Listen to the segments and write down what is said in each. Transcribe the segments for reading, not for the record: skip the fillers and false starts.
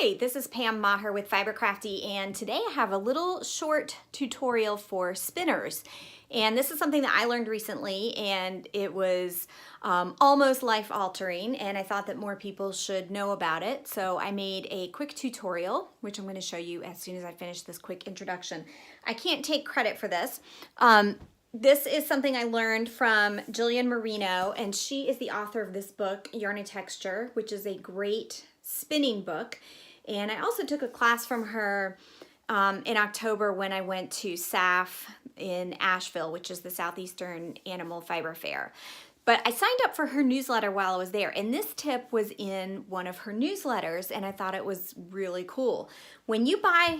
Hi, this is Pam Maher with Fibercrafty, and today I have a little short tutorial for spinners. And this is something that I learned recently, and it was almost life-altering, and I thought that more people should know about it. So I made a quick tutorial, which I'm going to show you as soon as I finish this quick introduction. I can't take credit for this. This is something I learned from Jillian Marino, and she is the author of this book, Yarn and Texture, which is a great spinning book. And I also took a class from her in October when I went to SAF in Asheville, which is the Southeastern Animal Fiber Fair. But I signed up for her newsletter while I was there, and this tip was in one of her newsletters, and I thought it was really cool. When you buy,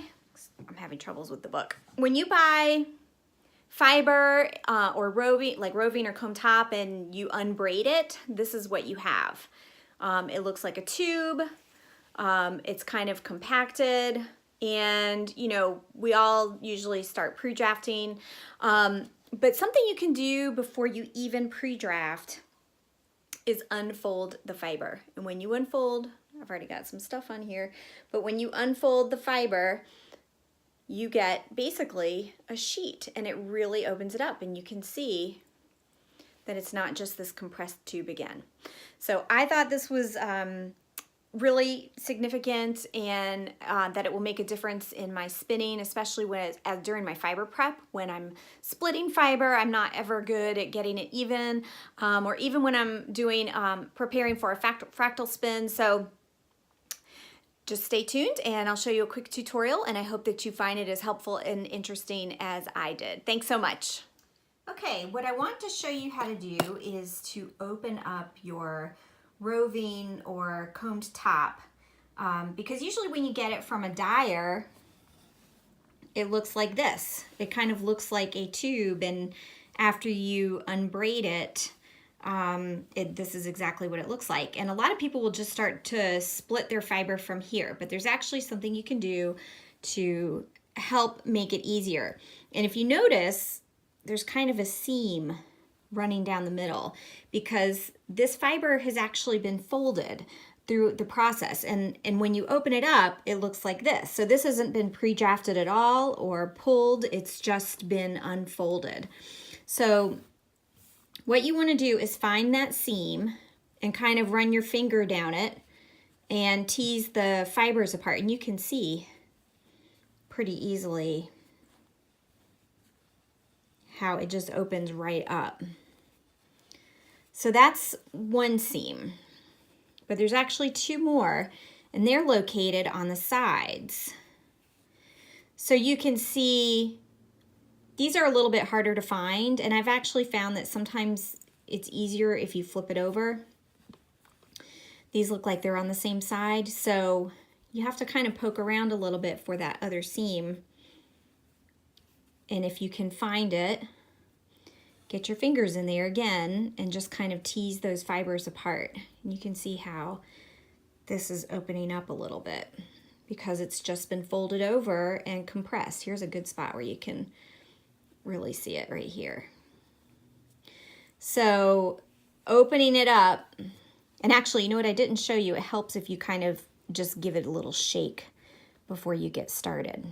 I'm having troubles with the book. When you buy fiber or roving, like roving or comb top, and you unbraid it, this is what you have. It looks like a tube. It's kind of compacted, and you know, we all usually start pre-drafting, but something you can do before you even pre-draft is unfold the fiber. And when you unfold, I've already got some stuff on here, but when you unfold the fiber, you get basically a sheet, and it really opens it up, and you can see that it's not just this compressed tube again. So I thought this was really significant, and that it will make a difference in my spinning, especially during my fiber prep. When I'm splitting fiber, I'm not ever good at getting it even, or even when I'm doing preparing for a fractal spin. So just stay tuned, and I'll show you a quick tutorial, and I hope that you find it as helpful and interesting as I did. Thanks so much. Okay, what I want to show you how to do is to open up your roving or combed top, because usually when you get it from a dyer, it looks like this. It kind of looks like a tube, and after you unbraid it, this is exactly what it looks like. And a lot of people will just start to split their fiber from here, but there's actually something you can do to help make it easier. And if you notice, there's kind of a seam running down the middle because this fiber has actually been folded through the process. And when you open it up, it looks like this. So this hasn't been pre-drafted at all or pulled, it's just been unfolded. So what you want to do is find that seam and kind of run your finger down it and tease the fibers apart. And you can see pretty easily how it just opens right up. So that's one seam, but there's actually two more, and they're located on the sides. So you can see these are a little bit harder to find, and I've actually found that sometimes it's easier if you flip it over. These look like they're on the same side, so you have to kind of poke around a little bit for that other seam. And if you can find it, get your fingers in there again and just kind of tease those fibers apart. And you can see how this is opening up a little bit because it's just been folded over and compressed. Here's a good spot where you can really see it right here. So opening it up, and actually, you know what I didn't show you? It helps if you kind of just give it a little shake before you get started.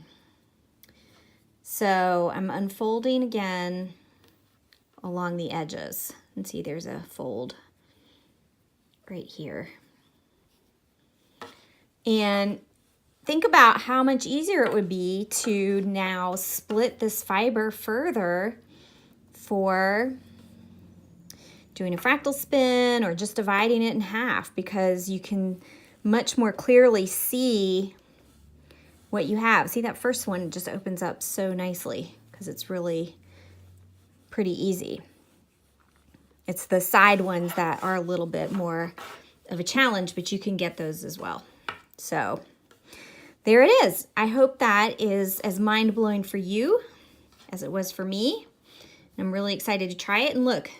So I'm unfolding again along the edges, and see there's a fold right here. And think about how much easier it would be to now split this fiber further for doing a fractal spin or just dividing it in half, because you can much more clearly see what you have. See, that first one just opens up so nicely because it's really pretty easy. It's the side ones that are a little bit more of a challenge, but you can get those as well. So there it is. I hope that is as mind-blowing for you as it was for me. I'm really excited to try it. And look,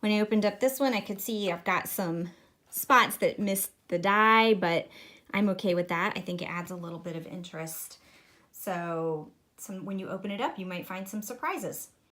when I opened up this one, I could see I've got some spots that missed the dye, but I'm okay with that. I think it adds a little bit of interest. So when you open it up, you might find some surprises.